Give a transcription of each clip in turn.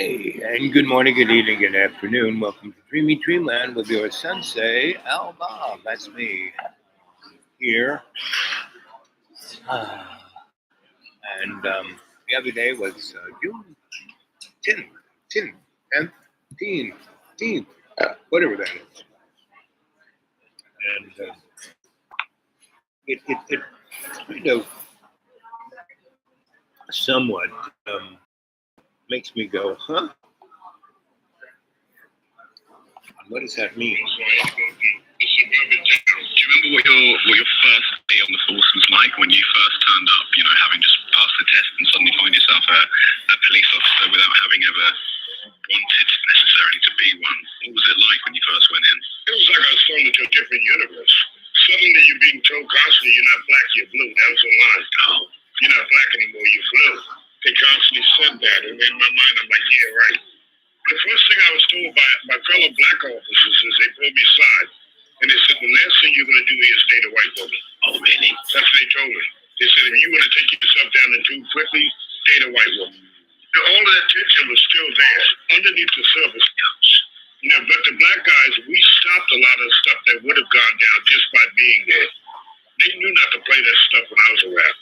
Hey, and good morning, good evening, good afternoon. Welcome to Dreamy Dreamland with your sensei, Al Bob. That's me here. Ah, and the other day was June 10th, 10th, 10th, 10th, 10th, whatever that is. And it kind of somewhat makes me go, huh? What does that mean? Do you remember what your first day on the force was like when you first turned up, having just passed the test and suddenly find yourself a police officer without having ever wanted necessarily to be one? What was it like when you first went in? It was like I was thrown into a different universe. Suddenly you're being told constantly you're not black, you're blue. That was a line. Oh. You're not black anymore, you're blue. They constantly said that, and in my mind I'm like, yeah, right. The first thing I was told by my fellow black officers is they pulled me aside and they said, the last thing you're going to do here is date a white woman. Oh, really? That's what they told me. They said, if you want to take yourself down the tube quickly, date a white woman. Now, all of that tension was still there underneath the surface. But the black guys, we stopped a lot of stuff that would have gone down just by being there. They knew not to play that stuff when I was around.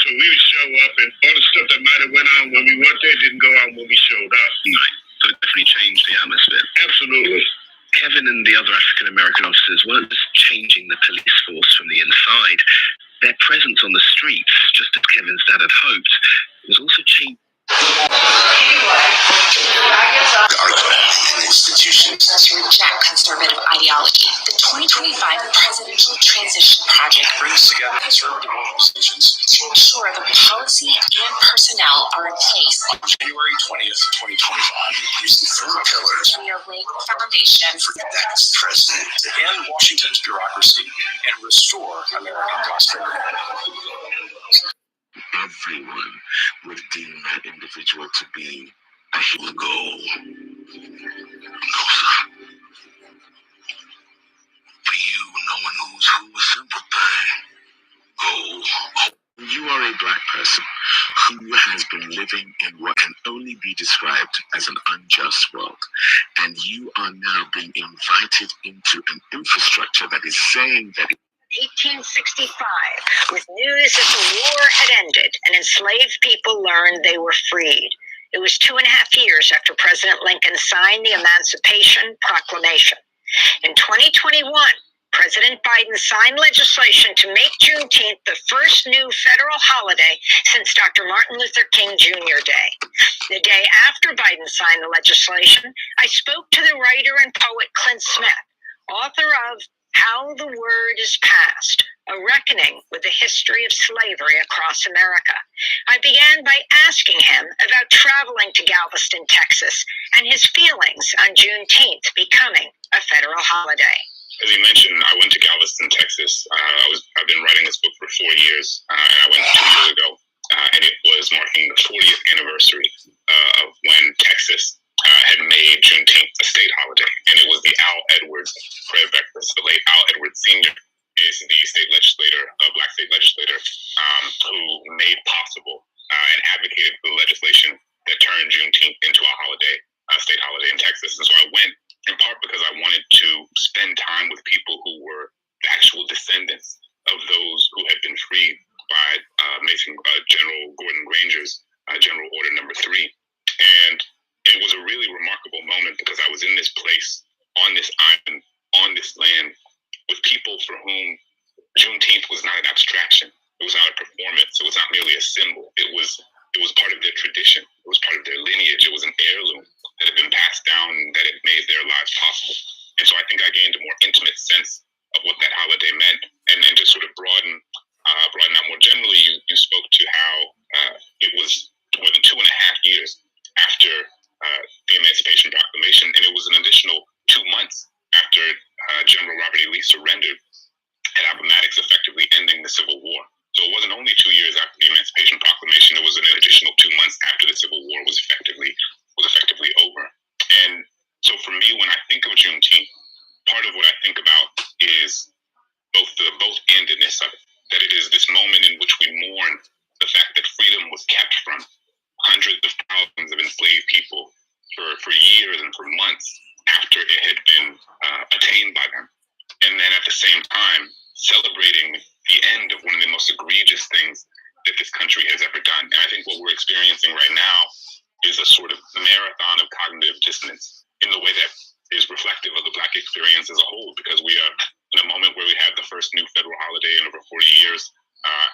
So we would show up, and all the stuff that might have went on when we went there didn't go on when we showed up. Right. So it definitely changed the atmosphere. Absolutely. Kevin and the other African-American officers weren't just changing the police force from the inside. Their presence on the streets, just as Kevin's dad had hoped, was also changing. The argument in institutions to reject conservative ideology. The 2025 Presidential Transition Project brings together conservative organizations to ensure the policy and personnel are in place. On January 20th, 2025, using 4 pillars, We are laying the foundation for the next president to end Washington's bureaucracy and restore American prosperity. Everyone would deem that individual to be a human goal. No, sir. For you, no one knows who a simple thing. Goal. You are a black person who has been living in what can only be described as an unjust world. And you are now being invited into an infrastructure that is saying that 1865, with news that the war had ended and enslaved people learned they were freed. It was 2.5 years after President Lincoln signed the Emancipation Proclamation. In 2021, President Biden signed legislation to make Juneteenth the first new federal holiday since Dr. Martin Luther King Jr. Day. The day after Biden signed the legislation, I spoke to the writer and poet Clint Smith, author of How the Word is Passed, a reckoning with the history of slavery across America. I began by asking him about traveling to Galveston, Texas, and his feelings on Juneteenth becoming a federal holiday. As you mentioned, I went to Galveston, Texas. I've been writing this book for 4 years, and I went 2 years ago, and it was marking the 40th anniversary of when Texas had made Juneteenth a state holiday, and it was the Al Edwards prayer breakfast. The late Al Edwards Sr. is the state legislator, a black state legislator, who made possible and advocated for the legislation that turned Juneteenth into a holiday, a state holiday in Texas. And so I went in part because I wanted to spend time with people who were the actual descendants of those who had been freed by General Gordon Granger's General Order Number 3. And it was a really remarkable moment because I was in this place, on this island, on this land, with people for whom Juneteenth was not an abstraction. It was not a performance. It was not merely a symbol. It was part of their tradition. It was part of their lineage. It was an heirloom that had been passed down and that had made their lives possible. And so I think I gained a more intimate sense of what that holiday meant. And then to sort of broaden out more generally, you spoke to how it was more than 2.5 years after the Emancipation Proclamation, and it was an additional 2 months after General Robert E. Lee surrendered at Appomattox, effectively ending the Civil War. So it wasn't only 2 years after the Emancipation Proclamation; it was an additional 2 months after the Civil War was effectively over. And so for me, when I think of Juneteenth, part of what I think about is both the endedness of it. That it is this moment in which we mourn the fact that freedom was kept from hundreds of thousands of enslaved people for years and for months after it had been attained by them. And then at the same time, celebrating the end of one of the most egregious things that this country has ever done. And I think what we're experiencing right now is a sort of marathon of cognitive dissonance in the way that is reflective of the Black experience as a whole, because we are in a moment where we have the first new federal holiday in over 40 years,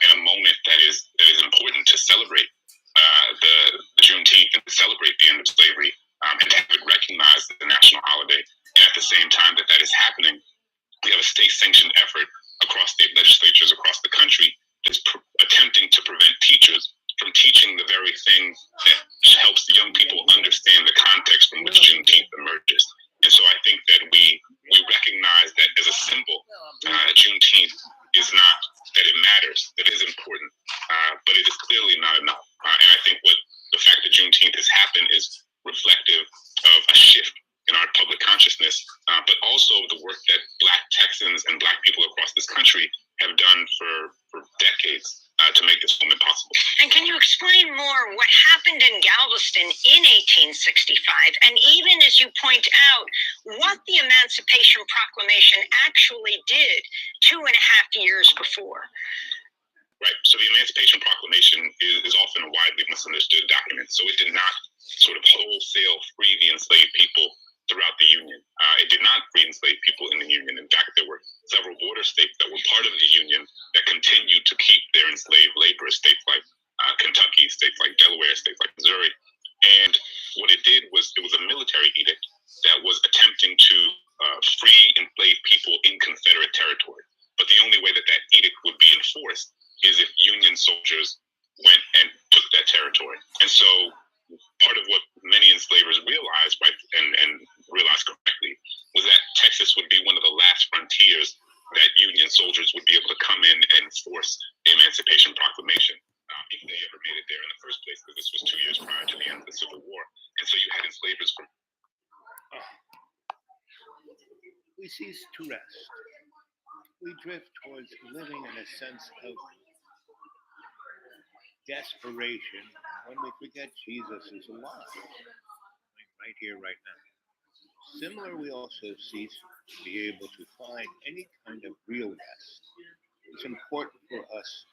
in a moment that is important to celebrate the Juneteenth and to celebrate the end of slavery, and to have it recognized as a national holiday. And at the same time that is happening, we have a state-sanctioned effort across state legislatures across the country that's attempting to prevent teachers from teaching the very thing that helps young people understand the context from which Juneteenth emerges. And so I think that we recognize that as a symbol, Juneteenth is not that it matters, that it is important, but it is clearly not enough. And I think what the fact that Juneteenth has happened is reflective of a shift in our public consciousness, but also the work that Black Texans and Black people across this country have done for decades to make this moment possible. And can you explain more what happened in Galveston in 1865, and even, as you point out, what the Emancipation Proclamation actually did 2.5 years before? Right. So the Emancipation Proclamation is often a widely misunderstood document. So it did not sort of wholesale free the enslaved people throughout the Union. It did not free enslaved people in the Union. In fact, there were several border states that were part of the Union that continued to keep their enslaved laborers, states like Kentucky, states like Delaware, states like Missouri. And what it did was it was a military edict that was attempting to free enslaved people in Confederate territory. But the only way that edict would be enforced is if Union soldiers went and took that territory. And so part of what many enslavers realized, right, and realized correctly, was that Texas would be one of the last frontiers that Union soldiers would be able to come in and force the Emancipation Proclamation, if they ever made it there in the first place, because this was 2 years prior to the end of the Civil War. And so you had enslavers from... We cease to rest. We drift towards living in a sense of desperation when we forget Jesus is alive, right here, right now. Similar, we also cease to be able to find any kind of real rest. It's important for us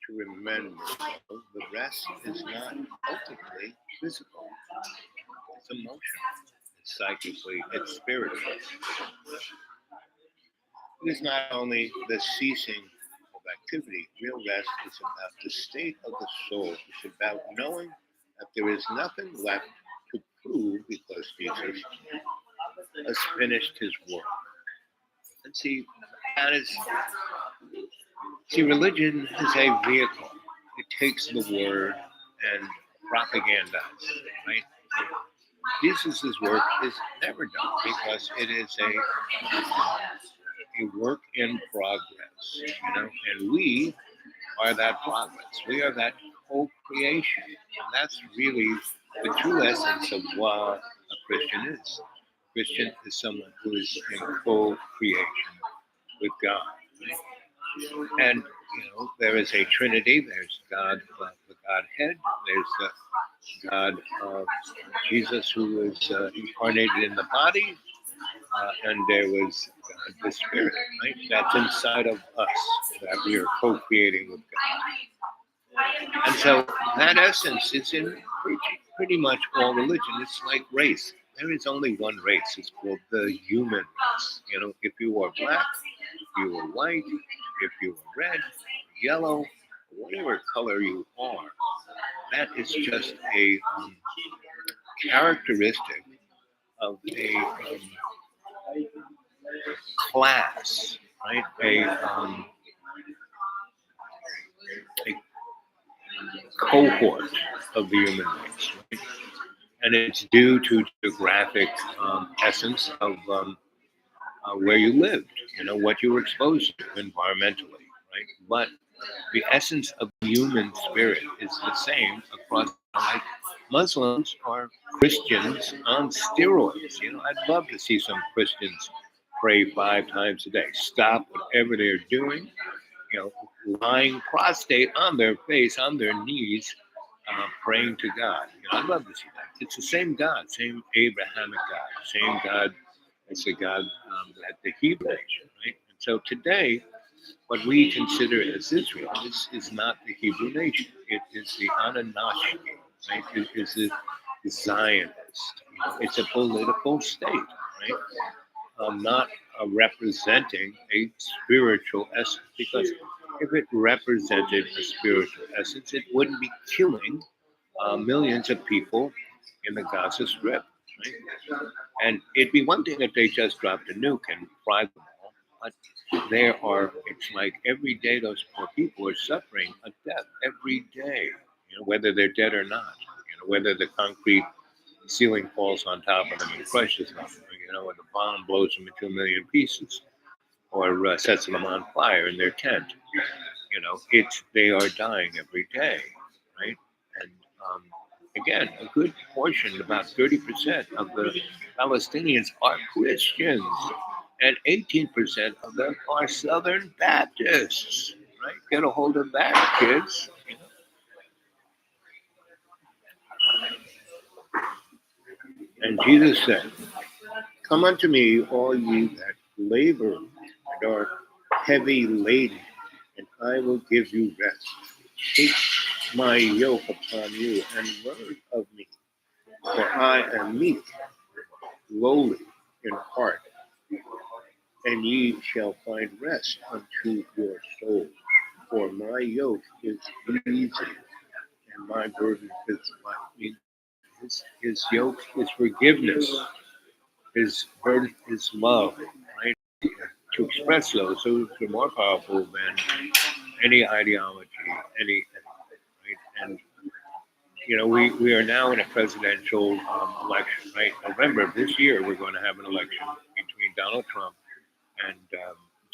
to remember the rest is not ultimately physical. It's emotional, it's psychically, it's spiritual. It is not only the ceasing of activity. Real rest is about the state of the soul. It's about knowing that there is nothing left to prove because Jesus has finished his work. And religion is a vehicle. It takes the word and propagandizes, right? Jesus' work is never done because it is a work in progress, and we are that progress. We are that co-creation. And that's really the true essence of what a Christian is. A Christian is someone who is in co-creation with God. Right? And, there is a Trinity. There's God, the Godhead. There's the God of Jesus who was incarnated in the body. And there was God, the Spirit, right? That's inside of us, that we are co-creating with God. And so that essence is in pretty much all religion. It's like race. There is only one race. It's called the human race. If you are black, if you are white, if you are red, yellow, whatever color you are, that is just a characteristic of a class, right? A cohort of the human race, right? And it's due to geographic essence of where you lived, what you were exposed to environmentally, right? But the essence of the human spirit is the same across. Like Muslims are Christians on steroids. I'd love to see some Christians pray 5 times a day, stop whatever they're doing, lying prostrate on their face, on their knees, praying to God. I'd love to see that. It's the same God, same Abrahamic God, same God as the God that the Hebrew nation, right? And so today, what we consider as Israel is not the Hebrew nation. It is the Anunnaki, right? It is the Zionist. It's a political state, right? Not representing a spiritual essence. Because if it represented a spiritual essence, it wouldn't be killing millions of people in the Gaza Strip, right? And it'd be one thing if they just dropped a nuke and fried them all, but it's like every day those poor people are suffering a death every day, whether they're dead or not, whether the concrete ceiling falls on top of them and crushes them, or the bomb blows them into a million pieces, or sets them on fire in their tent. They are dying every day, right? And again, a good portion, about 30% of the Palestinians are Christians, and 18% of them are Southern Baptists, right? Get a hold of that, kids. And Jesus said, "Come unto me, all ye that labor and are heavy laden, and I will give you rest. Take my yoke upon you and learn of me, for I am meek, lowly in heart, and ye shall find rest unto your souls. For my yoke is easy, and my burden is light." His yoke is forgiveness. His burden is love, right? To express those are more powerful than any ideology, anything, right? And we are now in a presidential election, right? November of this year, we're going to have an election between Donald Trump and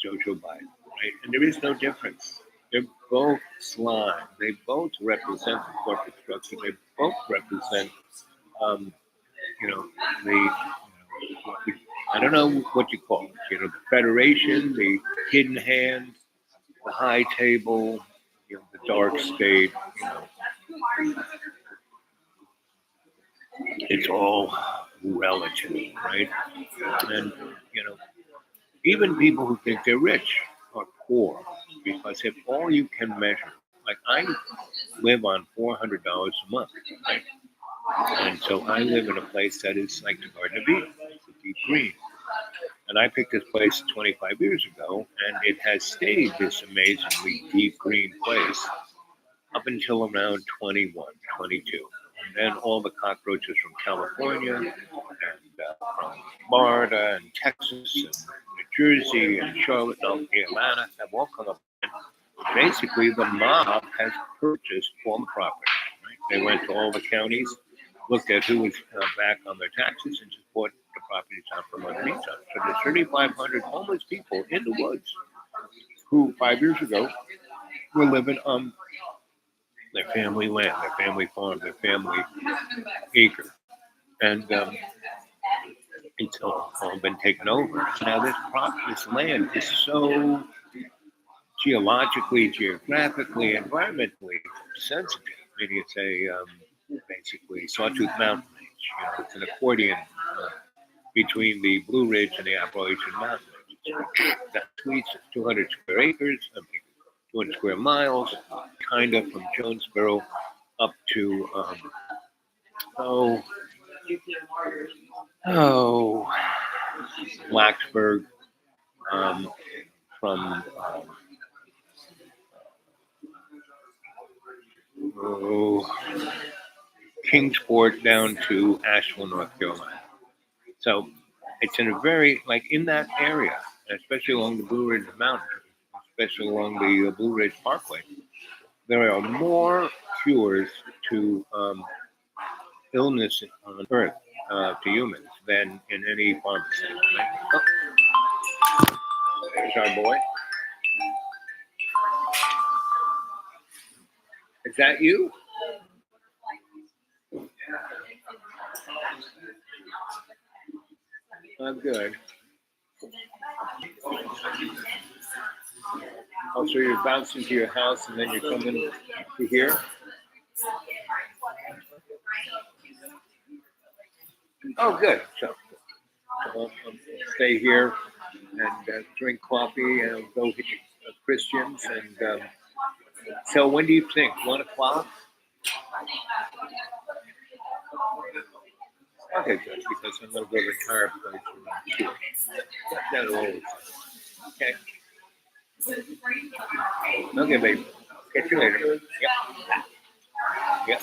Joe Biden, right? And there is no difference. They're both slime. They both represent the corporate structure. They both represent, you know, the I don't know what you call it. The Federation, the hidden hand, the high table, the dark state. It's all relative, right? And even people who think they're rich are poor because if all you can measure, like I live on $400 a month, right? And so I live in a place that is like the Garden of Eden, it's a deep green. And I picked this place 25 years ago, and it has stayed this amazingly deep green place up until around 21, 22. And then all the cockroaches from California and from Florida and Texas and New Jersey and Charlotte, Atlanta have all come up. And basically, the mob has purchased all the property. Right? They went to all the counties, looked at who was back on their taxes, and just bought the properties out from underneath them. So there's 3,500 homeless people in the woods who 5 years ago were living on their family land, their family farm, their family acre. And it's all been taken over. So now this land is so geologically, geographically, environmentally sensitive. Maybe it's basically Sawtooth Mountain Range. It's an accordion between the Blue Ridge and the Appalachian Mountain Range. It's got 200 square acres, 200 square miles, kind of from Jonesboro up to Blacksburg, from Kingsport down to Asheville, North Carolina. So it's in a very, like in that area, especially along the Blue Ridge Mountain, especially along the Blue Ridge Parkway, there are more cures to illness on Earth to humans than in any pharmacy. Right? Oh, there's our boy. Is that you? I'm good. Oh, so you're bouncing to your house and then you're coming to here? Oh, good. So I'll stay here and drink coffee and go hit Christians. And so, when do you think? 1 o'clock? Okay, good. Because I'm going to go to the tire place around 2. That'll always. Okay. Okay, baby. Catch you later. Yep. Yep.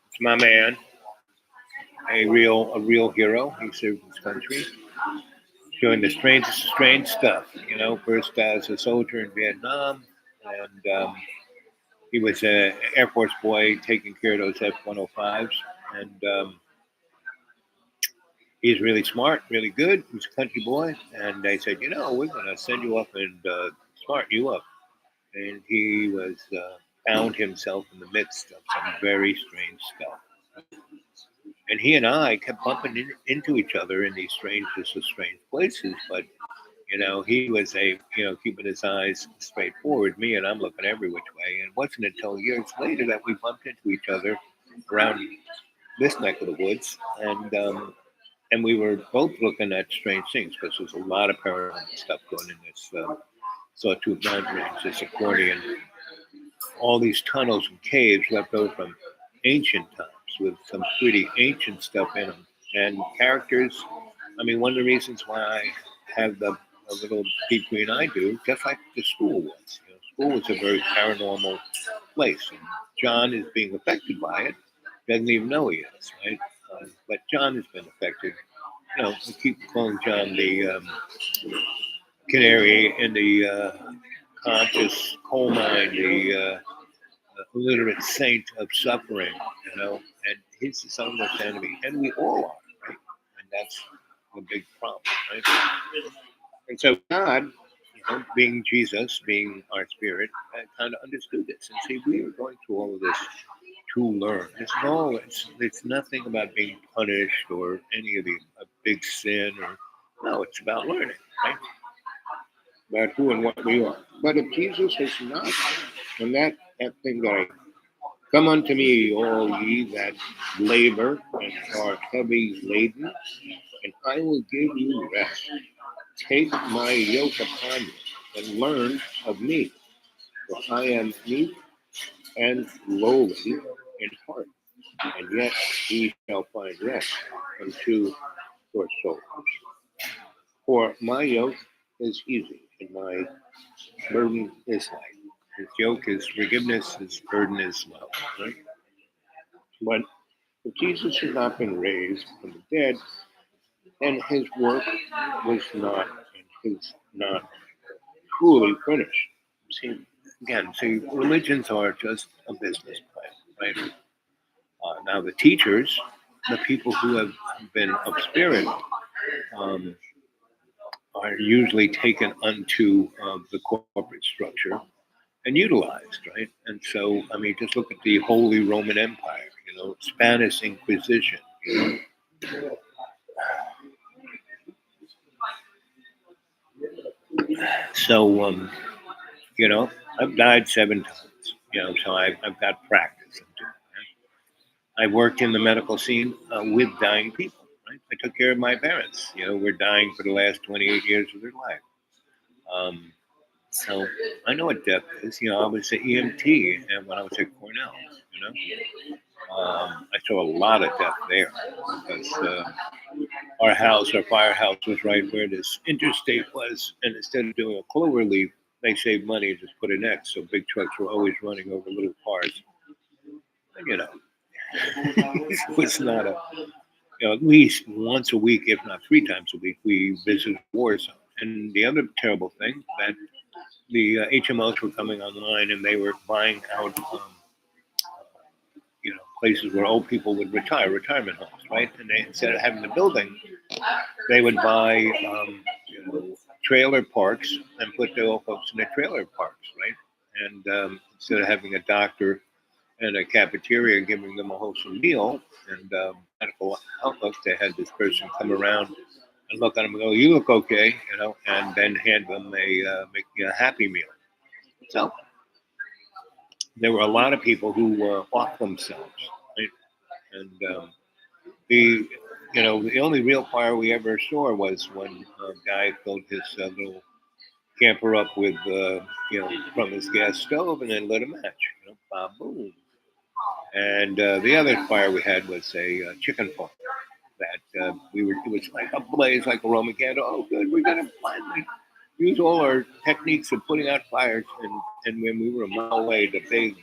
It's my man. A real hero. He served his country. Doing the strangest of strange stuff. First as a soldier in Vietnam, and he was an Air Force boy taking care of those F-105s, and he's really smart, really good. He's a country boy, and they said, we're going to send you up and smart you up. And he was found himself in the midst of some very strange stuff. And he and I kept bumping into each other in these strangest of strange places, but he was keeping his eyes straight forward. Me, and I'm looking every which way. And it wasn't until years later that we bumped into each other around this neck of the woods, and we were both looking at strange things because there's a lot of paranormal stuff going in this Sawtooth Mountain Range, this accordion, all these tunnels and caves left over from ancient times with some pretty ancient stuff in them and characters. I mean, one of the reasons why I have the a little deep green I do, just like the school was. School was a very paranormal place, and John is being affected by it. Doesn't even know he is, right? But John has been affected. We keep calling John the canary in the conscious coal mine, the illiterate saint of suffering, and he's his own worst enemy, and we all are, right? And that's a big problem, right? And so God, being Jesus, being our spirit, kind of understood this and said, we are going through all of this to learn. It's nothing about being punished or any of the big sin, or no, it's about learning, right? About who and what we are. But if Jesus is not, and that thing that I come unto me, all ye that labor and are heavy laden, and I will give you rest. Take my yoke upon you and learn of me, for I am meek and lowly in heart, and yet ye shall find rest unto your souls. For my yoke is easy, and my burden is light. His yoke is forgiveness, his burden is love. Right? But if Jesus had not been raised from the dead, and his work was not, and his not truly finished. See, religions are just a business plan, right? Now, the teachers, the people who have been of spirit, are usually taken unto the corporate structure and utilized, right? And so, I mean, just look at the Holy Roman Empire, Spanish Inquisition. So, I've died 7 times, so I've got practice in doing that. I worked in the medical scene with dying people, right? I took care of my parents, were dying for the last 28 years of their life. So I know what death is. I was an EMT and when I was at Cornell, I saw a lot of death there because our firehouse was right where this interstate was. And instead of doing a clover leaf, they saved money and just put an X. So big trucks were always running over little cars. And, it was not at least once a week, if not 3 times a week, we visited war zone. And the other terrible thing that the HMOs were coming online and they were buying out, places where old people would retire, retirement homes, right? And they, instead of having the building, they would buy, trailer parks and put the old folks in the trailer parks, right? And instead of having a doctor and a cafeteria giving them a wholesome meal and medical outlook, they had this person come around and look at them and go, "You look okay," and then hand them make a Happy Meal. So there were a lot of people who were off themselves, right? And the the only real fire we ever saw was when a guy filled his little camper up with from his gas stove and then lit a match. Boom. And the other fire we had was a chicken farm that it was like a blaze, like a Roman candle. Oh, good, we're gonna finally use all our techniques of putting out fires. And when we were a mile away, the big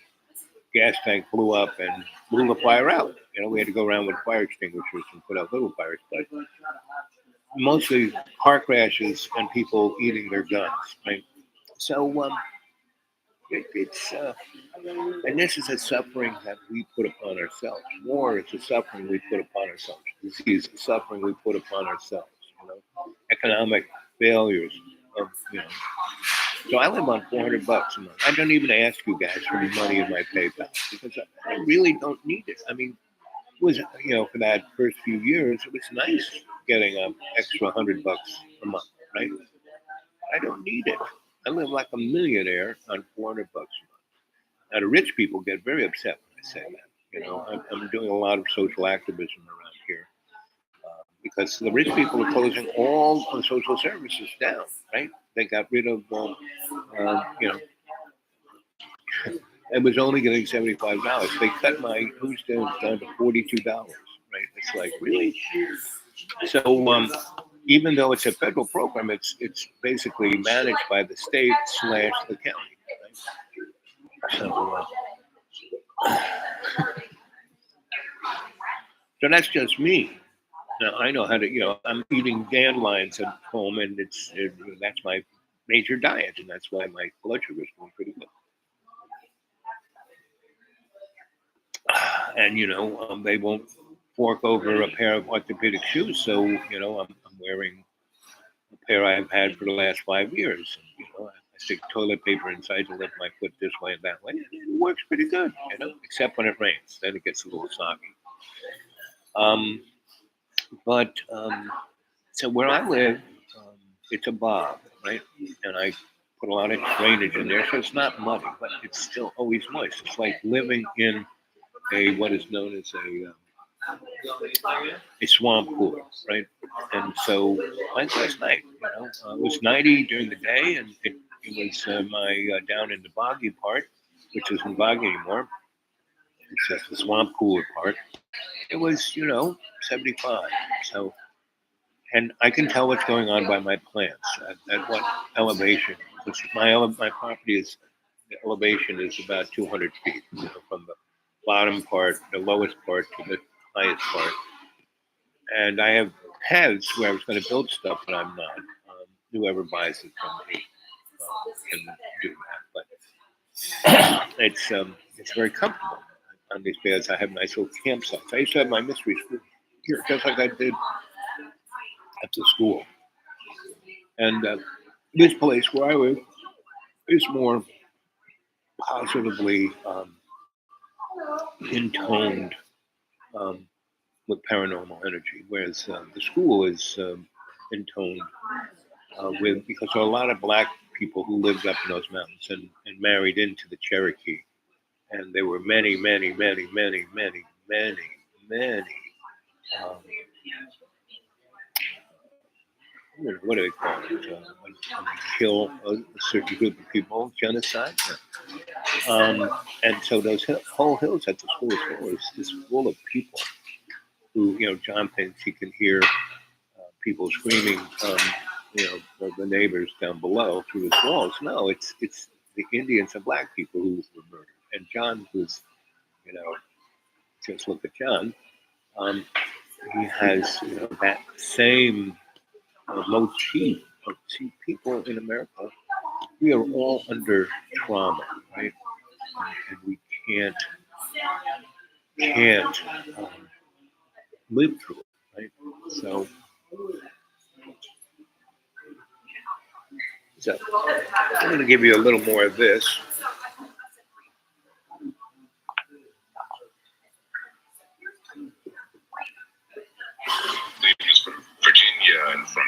gas tank blew up and blew the fire out. We had to go around with fire extinguishers and put out little fires, but mostly car crashes and people eating their guns. Right? So it's and this is a suffering that we put upon ourselves. War is a suffering we put upon ourselves. Disease is a suffering we put upon ourselves. Economic failures of So I live on $400 a month. I don't even ask you guys for any money in my PayPal because I really don't need it. I mean, it was for that first few years, it was nice getting an extra $100 a month, right? I don't need it. I live like a millionaire on $400 a month. Now, the rich people get very upset when I say that. I'm doing a lot of social activism around here because the rich people are closing all the social services down, right? They got rid of, it was only getting $75. They cut my food stamps down to $42, right? It's like, really? So even though it's a federal program, it's basically managed by the state / the county. Right? So that's just me. Now I know how to, I'm eating dandelions at home, and that's my major diet, and that's why my blood sugar is going pretty good. And they won't fork over a pair of orthopedic shoes, so I'm wearing a pair I've had for the last 5 years. And, I stick toilet paper inside to lift my foot this way and that way. And it works pretty good, except when it rains. Then it gets a little soggy. But so where I live, it's a bog, right? And I put a lot of drainage in there, so it's not muddy, but it's still always moist. It's like living in what is known as a swamp pool, right? And so like last night, it was 90 during the day, and it was my down in the boggy part, which isn't boggy anymore. It's just the swamp cooler part. It was 75. So, and I can tell what's going on by my plants at what elevation. Because my property the elevation is about 200 feet, from the bottom part, the lowest part, to the highest part. And I have paths where I was going to build stuff, but I'm not. Whoever buys it from me can do that. But it's very comfortable on these paths. I have nice little campsites. I used to have my mystery school here, just like I did at the school. And this place where I live is more positively intoned with paranormal energy, whereas the school is intoned because there are a lot of black people who lived up in those mountains and married into the Cherokee, and there were many, many, many, many, many, many, many. Um, what do they call it? When they kill a certain group of people, genocide. And so those whole hills at the school is full of people who, John thinks he can hear people screaming, the neighbors down below through his walls. No, it's the Indians and black people who were murdered. And John, who's, just look at John, he has, that same motif of people in America. We are all under trauma, right? And we can't live through it, right? So I'm going to give you a little more of this. Leaders from Virginia and from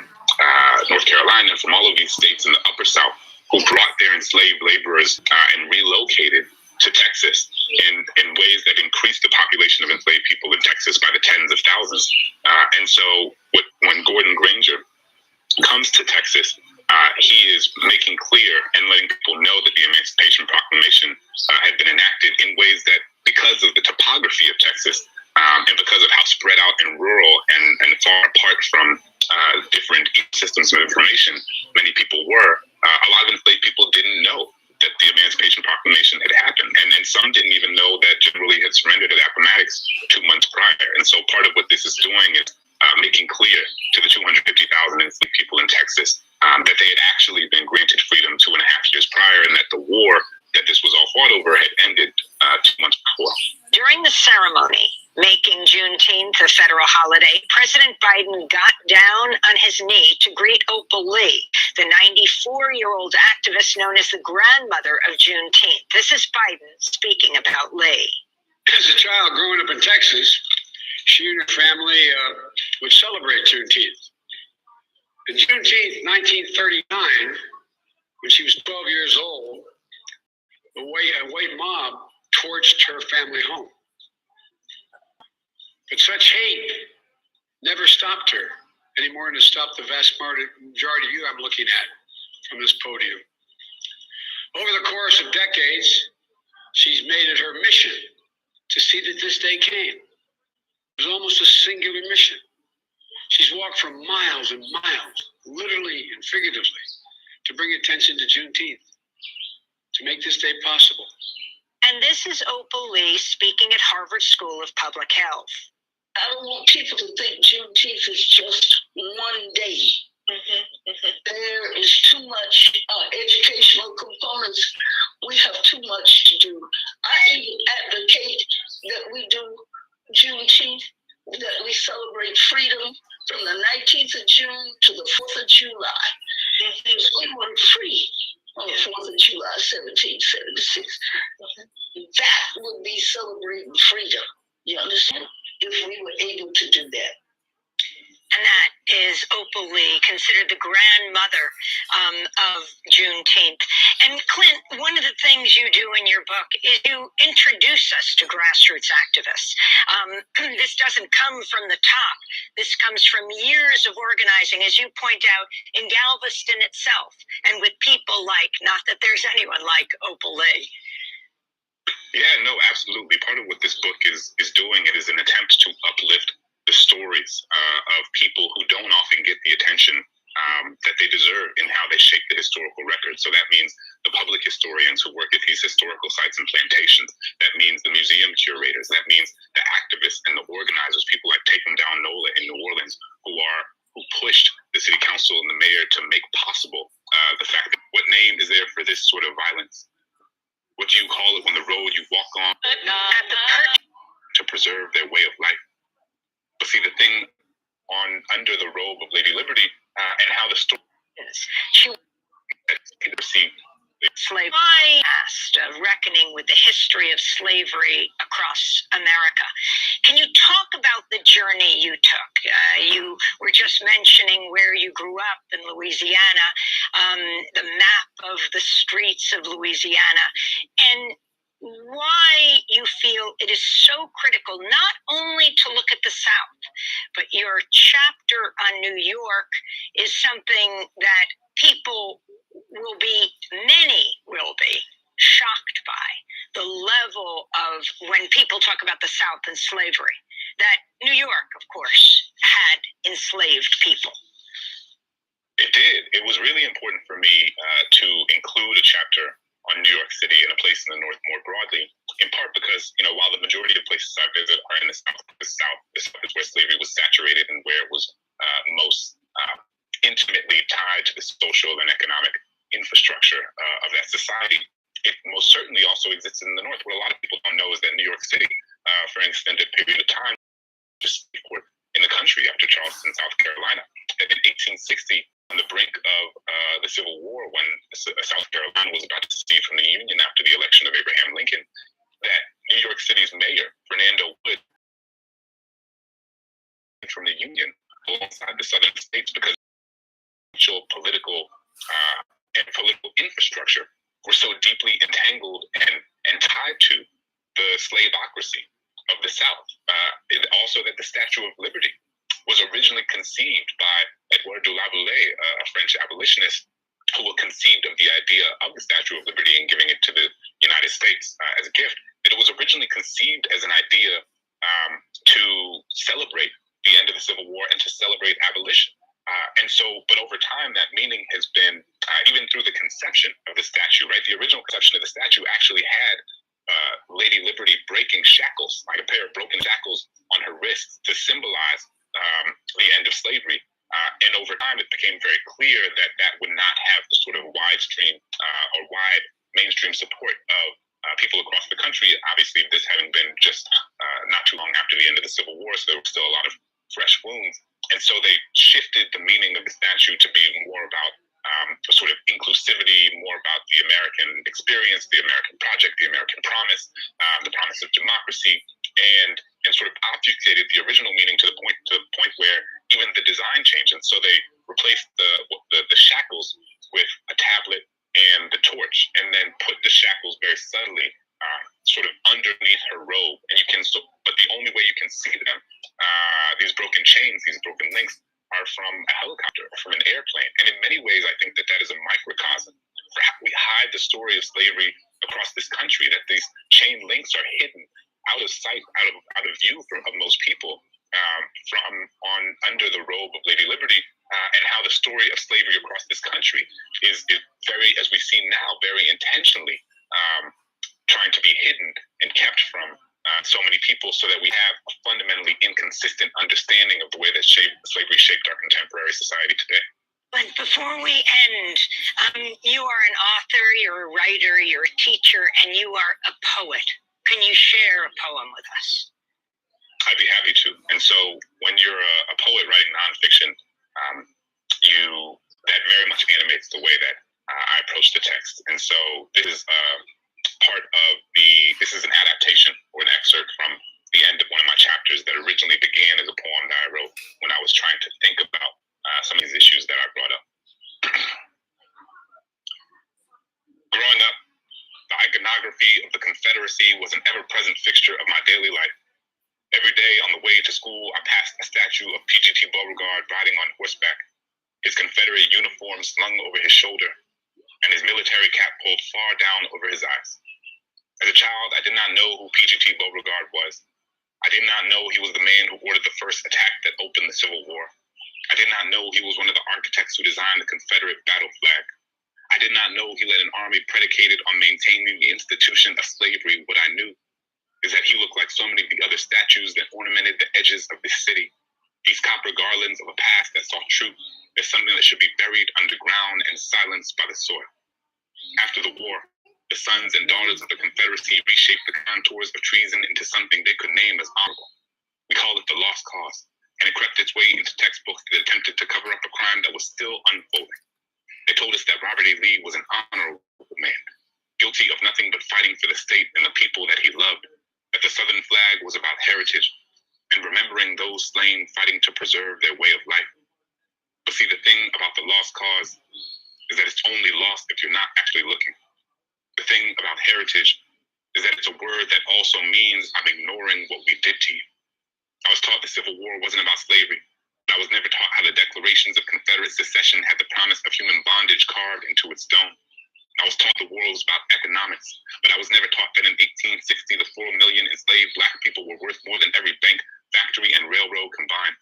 North Carolina, from all of these states in the Upper South, who brought their enslaved laborers and relocated to Texas in ways that increased the population of enslaved people in Texas by the tens of thousands. And so when Gordon Granger comes to Texas, he is making clear and letting people know that the Emancipation Proclamation had been enacted in ways that, because of the topography of Texas, and because of how spread out and rural and far apart from different systems of information many people were, a lot of enslaved people didn't know that the Emancipation Proclamation had happened. And some didn't even know that General Lee had surrendered at Appomattox 2 months prior. And so part of what this is doing is making clear to the 250,000 enslaved people in Texas that they had actually been granted freedom 2.5 years prior, and that the war that this was all fought over had ended 2 months before. During the ceremony making Juneteenth a federal holiday, President Biden got down on his knee to greet Opal Lee, the 94-year-old activist known as the grandmother of Juneteenth. This is Biden speaking about Lee. As a child growing up in Texas, she and her family would celebrate Juneteenth. In Juneteenth 1939, when she was 12 years old, a white mob torched her family home. But such hate never stopped her any more than it stopped the vast majority of you I'm looking at from this podium. Over the course of decades, she's made it her mission to see that this day came. It was almost a singular mission. She's walked for miles and miles, literally and figuratively, to bring attention to Juneteenth, to make this day possible. And this is Opal Lee speaking at Harvard School of Public Health. I don't want people to think Juneteenth is just one day. There is too much educational components. We have too much to do. I even advocate that we do Juneteenth, that we celebrate freedom from the 19th of June to the 4th of July. We were free on the 4th of July, 1776. That would be celebrating freedom. You understand? If we were able to do that. And that is Opal Lee, considered the grandmother of Juneteenth. And Clint, one of the things you do in your book is you introduce us to grassroots activists. This doesn't come from the top. This comes from years of organizing, as you point out, in Galveston itself, and with people like, not that there's anyone like Opal Lee. Yeah, no, absolutely. Part of what this book is doing, it is an attempt to uplift the stories of people who don't often get the attention that they deserve in how they shape the historical record. So that means the public historians who work at these historical sites and plantations. That means the museum curators. That means the activists and the organizers, people like Take 'em Down Nola in New Orleans, who pushed the city council and the mayor to make possible the fact that what name is there for this sort of violence? What do you call it when the road you walk on to preserve their way of life? But see, the thing under the robe of Lady Liberty and how the story is, she received slavery, past of reckoning with the history of slavery across America. Can you talk about the journey you took? You were just mentioning where you grew up in Louisiana, the map of the streets of Louisiana, and why you feel it is so critical not only to look at the South, but your chapter on New York is something that many will be shocked by, the level of when people talk about the South and slavery, that New York, of course, had enslaved people. It did. It was really important for me to include a chapter on New York City and a place in the North more broadly, in part because, while the majority of places I visit are in the South is where slavery was saturated and where it was most intimately tied to the social and economic infrastructure of that society. It most certainly also exists in the North. What a lot of people don't know is that New York City, for an extended period of time, just in the country after Charleston, South Carolina. And in 1860, on the brink of the Civil War, when South Carolina was about to secede from the Union after the election of Abraham Lincoln, that New York City's mayor, Fernando Wood, from the Union alongside the Southern states because political and political infrastructure were so deeply entangled and and tied to the slaveocracy of the South. Also that the Statue of Liberty was originally conceived by Edouard de Laboulaye, a French abolitionist, who conceived of the idea of the Statue of Liberty and giving it to the United States as a gift. It was originally conceived as an idea to celebrate the end of the Civil War and to celebrate abolition. But over time, that meaning has been, even through the conception of the statue, right? The original conception of the statue actually had Lady Liberty breaking shackles, like a pair of broken shackles on her wrists to symbolize the end of slavery. And over time, it became very clear that that would not have the sort of wide mainstream support of people across the country. Obviously, this having been just not too long after the end of the Civil War, so there were still a lot of fresh wounds. And so they shifted the meaning of the statue to be more about a sort of inclusivity, more about the American experience, the American project, the American promise, the promise of democracy, and sort of obfuscated the original meaning to the point where even the design changed. And so they replaced the shackles with a tablet and the torch, and then put the shackles very subtly sort of underneath her robe. And but the only way you can see them, these broken chains, these broken links, are from a helicopter or from an airplane. And in many ways, I think that is a microcosm for how we hide the story of slavery across this country, that these chain links are hidden out of sight, out of view of most people, under the robe of Lady Liberty, and how the story of slavery across this country is very, as we see now, very intentionally trying to be hidden and kept from so many people, so that we have a fundamentally inconsistent understanding of the way that slavery shaped our contemporary society today. But before we end, you are an author, you're a writer, you're a teacher, and you are a poet. Can you share a poem with us? I'd be happy to. And so when you're a poet writing nonfiction, that very much animates the way that I approach the text. And so this is this is an adaptation or an excerpt from the end of one of my chapters that originally began as a poem that I wrote when I was trying to think about some of these issues that I brought up. Growing up, the iconography of the Confederacy was an ever-present fixture of my daily life. Every day on the way to school, I passed a statue of P.G.T. Beauregard riding on horseback, his Confederate uniform slung over his shoulder, and his military cap pulled far down over his eyes. As a child, I did not know who P.G.T. Beauregard was. I did not know he was the man who ordered the first attack that opened the Civil War. I did not know he was one of the architects who designed the Confederate battle flag. I did not know he led an army predicated on maintaining the institution of slavery. What I knew is that he looked like so many of the other statues that ornamented the edges of this city. These copper garlands of a past that saw truth as something that should be buried underground and silenced by the soil. After the war, the sons and daughters of the Confederacy reshaped the contours of treason into something they could name as honorable. We called it the lost cause, and it crept its way into textbooks that attempted to cover up a crime that was still unfolding. They told us that Robert E. Lee was an honorable man, guilty of nothing but fighting for the state and the people that he loved, that the Southern flag was about heritage and remembering those slain fighting to preserve their way of life. But see, the thing about the lost cause is that it's only lost if you're not actually looking. The thing about heritage is that it's a word that also means I'm ignoring what we did to you. I was taught the Civil War wasn't about slavery, but I was never taught how the declarations of Confederate secession had the promise of human bondage carved into its stone. I was taught the war was about economics, but I was never taught that in 1860, the 4 million enslaved Black people were worth more than every bank, factory, and railroad combined.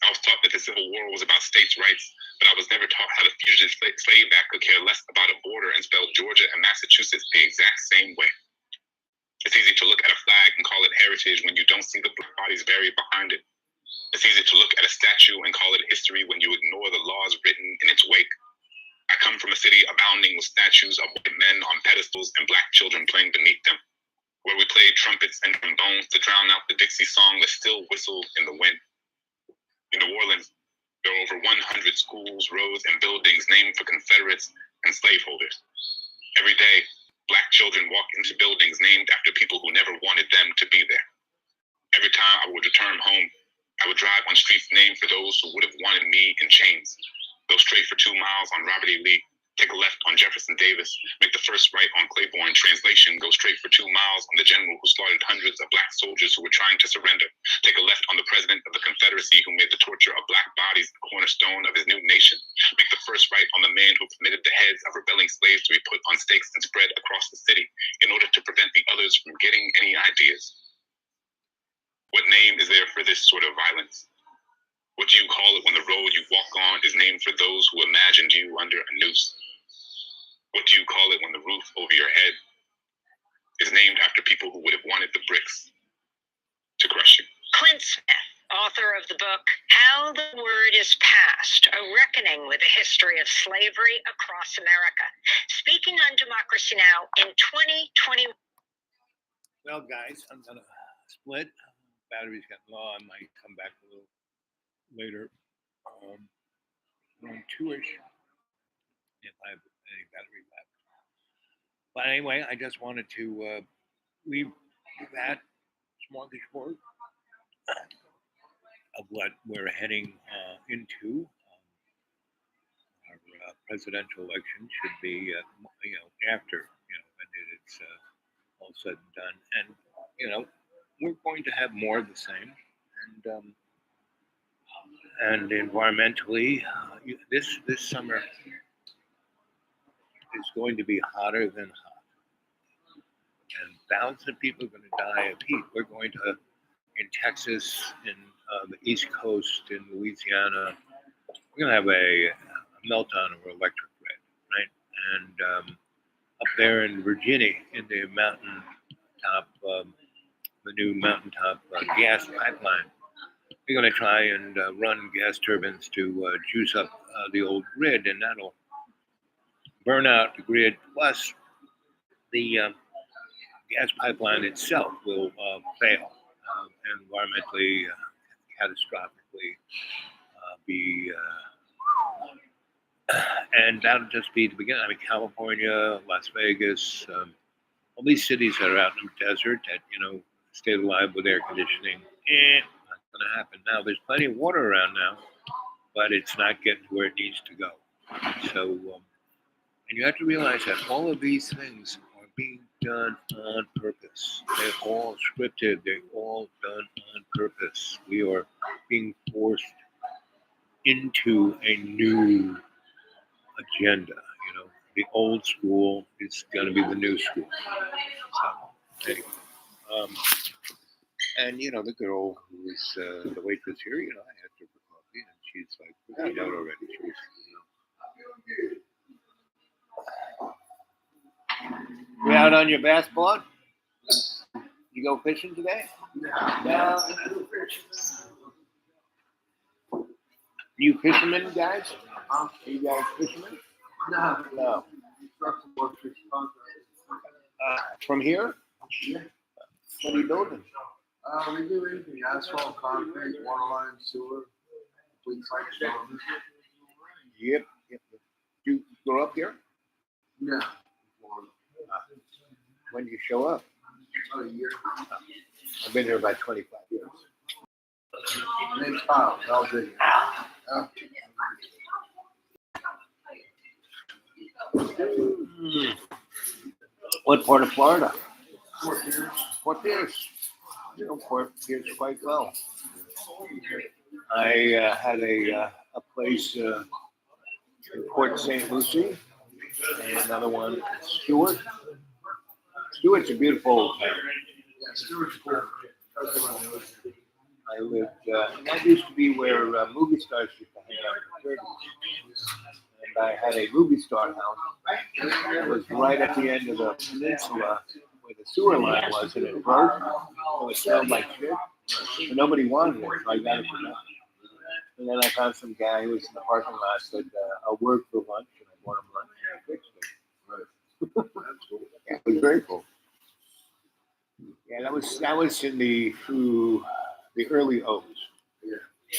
I was taught that the Civil War was about states' rights, but I was never taught how the Fugitive Slave Act could care less about a border and spell Georgia and Massachusetts the exact same way. It's easy to look at a flag and call it heritage when you don't see the Black bodies buried behind it. It's easy to look at a statue and call it history when you ignore the laws written in its wake. I come from a city abounding with statues of white men on pedestals and Black children playing beneath them, where we played trumpets and trombones to drown out the Dixie song that still whistled in the wind. In New Orleans, there are over 100 schools, roads, and buildings named for Confederates and slaveholders. Every day, Black children walk into buildings named after people who never wanted them to be there. Every time I would return home, I would drive on streets named for those who would have wanted me in chains. Go straight for 2 miles on Robert E. Lee, Take a left on Jefferson Davis. Make the first right on Claiborne. Translation, go straight for 2 miles on the general who slaughtered hundreds of black soldiers who were trying to surrender. Take a left on the president of the Confederacy who made the torture of black bodies the cornerstone of his new nation. Make the first right on the man who permitted the heads of rebelling slaves to be put on stakes and spread across the city in order to prevent the others from getting any ideas. What name is there for this sort of violence? What do you call it when the road you walk on is named for those who imagined you under a noose? What do you call it when the roof over your head is named after people who would have wanted the bricks to crush you? Clint Smith, author of the book How the Word is Passed, A Reckoning with the History of Slavery Across America, speaking on Democracy Now! In 2020. Well, guys, I'm going to split. Battery's got low. I might come back a little later. Around 2-ish. If I have any battery left. But anyway, I just wanted to leave that smorgasbord of what we're heading into. Our presidential election should be, after, when it's all said and done. And, we're going to have more of the same. And environmentally, this summer is going to be hotter than hot. And thousands of people are going to die of heat. We're going to, in Texas, in the East Coast, in Louisiana, we're going to have a meltdown of our electric grid, right? And up there in Virginia, in the mountaintop, the new mountaintop gas pipeline, we're going to try and run gas turbines to juice up the old grid, and that'll burn out the grid. Plus, the gas pipeline itself will fail, environmentally, catastrophically be, and that'll just be the beginning. I mean, California, Las Vegas, all these cities that are out in the desert that, stay alive with air conditioning, not going to happen. Now, there's plenty of water around now, but it's not getting to where it needs to go. So, and you have to realize that all of these things are being done on purpose. They're all scripted. They're all done on purpose. We are being forced into a new agenda. The old school is going to be the new school. So, anyway. And the girl who was the waitress here, I asked her for coffee, and she's like, "We got out already." You out on your bass board? You go fishing today? No. You fishermen, guys? Are you guys fishermen? No. From here? What are you building? We do anything: asphalt, concrete, water line, sewer, things like that. Yep. You grow up here? Yeah. When did you show up? About a year. I've been here about 25 years. My name's Kyle. How's it? What part of Florida? Fort Pierce. Fort Pierce. Fort Pierce quite well. I had a place in Port St. Lucie, and another one in Stewart. Stewart's a beautiful town. Yeah, Stewart's cool. I lived, and that used to be where movie stars used to hang out in the 30s. And I had a movie star house. It was right at the end of the peninsula where the sewer line was, and it broke. So it smelled like shit. So nobody wanted it, so I got it for nothing. And then I found some guy who was in the parking lot, said, "I'll work for lunch," and I bought him lunch, and I fixed it. Yeah, it was very cool. Yeah, that was in the early O's. Yeah.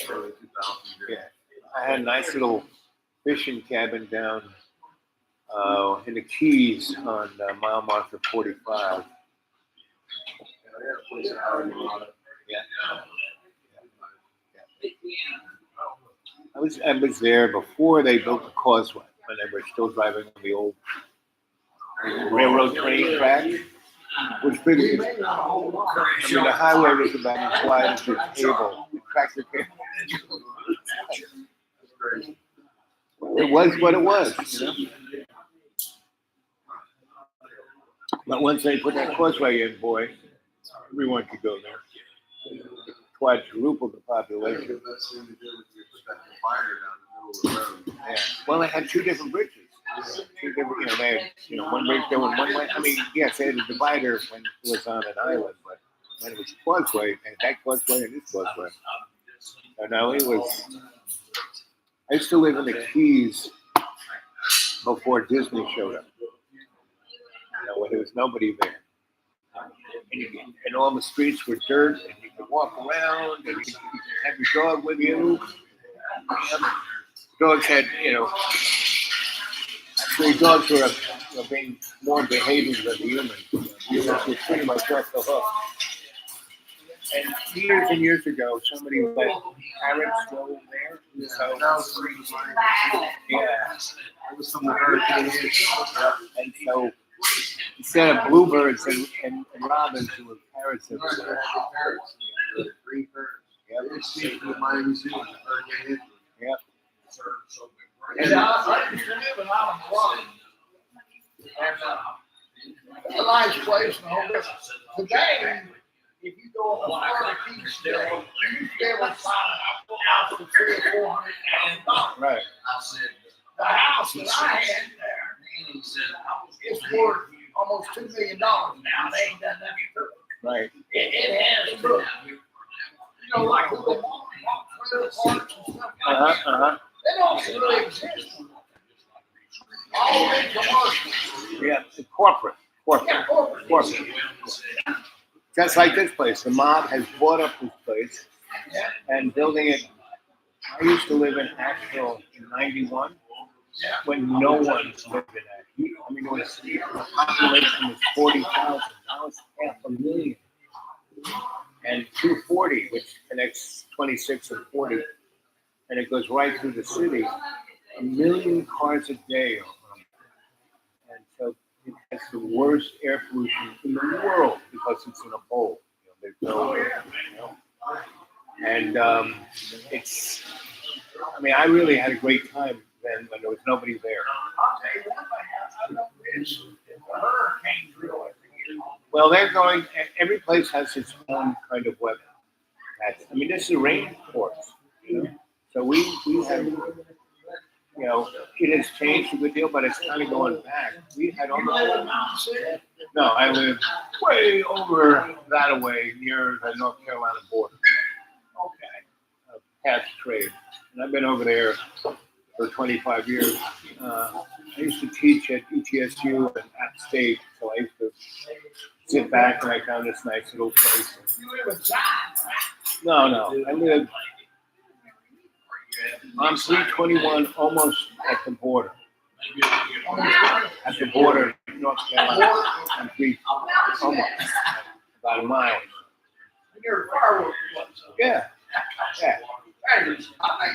Early 2000s. Yeah, I had a nice little fishing cabin down in the Keys on mile marker 45. Yeah. I was there before they built the causeway. when they were still driving on the old railroad train track, was pretty. I mean, the highway was about as wide as the table, the tractor cable. It was what it was, you know. But once they put that causeway in, boy, everyone could go there. Quadrupled the population. Yeah. Well, they had two different bridges. Two different, you know, they had, you know, one bridge going one way. I mean, yes, they had a divider when it was on an island, but when it was causeway, and that causeway and this causeway. So no, it was. I used to live in the Keys before Disney showed up. You know, when there was nobody there. And all the streets were dirt, and you could walk around, and you could have your dog with you. Dogs had, you know, actually dogs were being more behaving than the humans. Humans were pretty much off the hook. And years ago, somebody let parrots go there. So, yeah. It was some and so instead of bluebirds and robins, there were parrots everywhere. Yep. And I used to live in Alabama. It's a nice place and all this. Today, if you go on the Florida Keys today, you used to be able to find a house for $300,000 or $400,000. right. The house that I had there is worth almost $2 million now. They ain't done nothing to it. Right. It has look. You know, like little trailer parks and stuff like that. They don't really exist. All in commercial. Yeah, corporate. Yeah, corporate. Just like this place. The mob has bought up this place and building it. I used to live in Asheville in '91 when no one lived in Asheville. I mean, the population was 40,000. Now it's 500,000. And 240, which connects 26 and 40, and it goes right through the city. 1 million cars a day. And so it has the worst air pollution in the world because it's in a bowl. You know, there's no, you know. And it's, I mean, I really had a great time then when there was nobody there. I'll tell you one thing, I know this, the hurricanes really. Well, they're going, every place has its own kind of weather. I mean, this is a rainforest, you know? So we have, you know, it has changed a good deal, but it's kind of going back. We had almost, no, I live way over that way near the North Carolina border. Okay. Past trade. And I've been over there for 25 years. I used to teach at ETSU and App State, so I used to sit back and I found this nice little place. You live in Zion, right? No, I live on 321, almost at the border. At the border, North Carolina, on almost about a mile. Near a fireworks place. Yeah. Hey, I think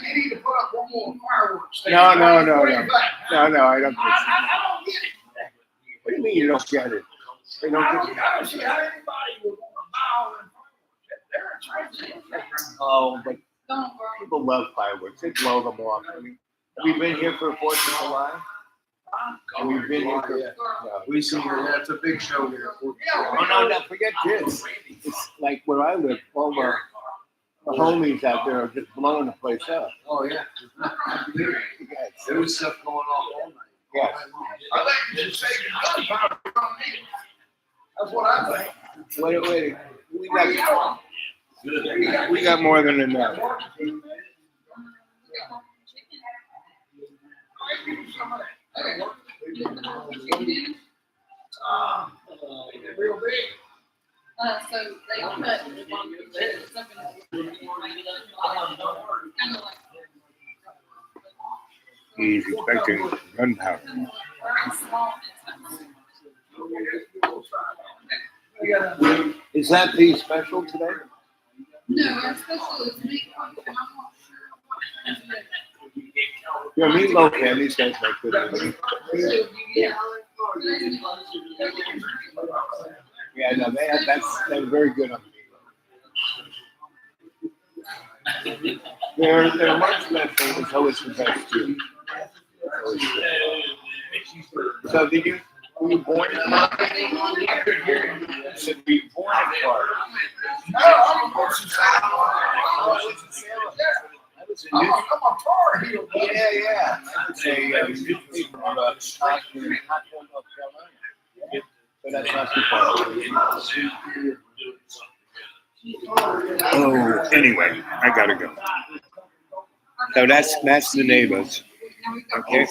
you need to put up one more fireworks thing. No, I don't. I don't get it. What do you mean you don't get it? They don't I get it. don't see how anybody would want to buy all them fireworks. They're expensive. Oh, but people love fireworks. They blow them off. I mean, we've been here for 4th of July. And we've been here for, We see you. That's a big show here. Oh, no, forget this. It's like where I live, all the homies out there are just blowing the place up. Oh, yeah. There was stuff going on all night. Yeah. I think you should save your gunpowder. You don't need it. That's what I think. Wait. We got more than enough. Real big. So they cut He's expecting gunpowder. Is that the special today? No, our special is meat. I'm not sure what. Yeah, meatloaf, man. These guys make good meat. Yeah, no, they're very good on meatloaf. Their lunch special is always the best too. So were you born in Florida? I said, were you born in Florida? No, I'm going to Yeah. It's a newspaper Stockton, North Carolina. So that's not too far. Oh, anyway, I gotta go. So that's the neighbors. Okay.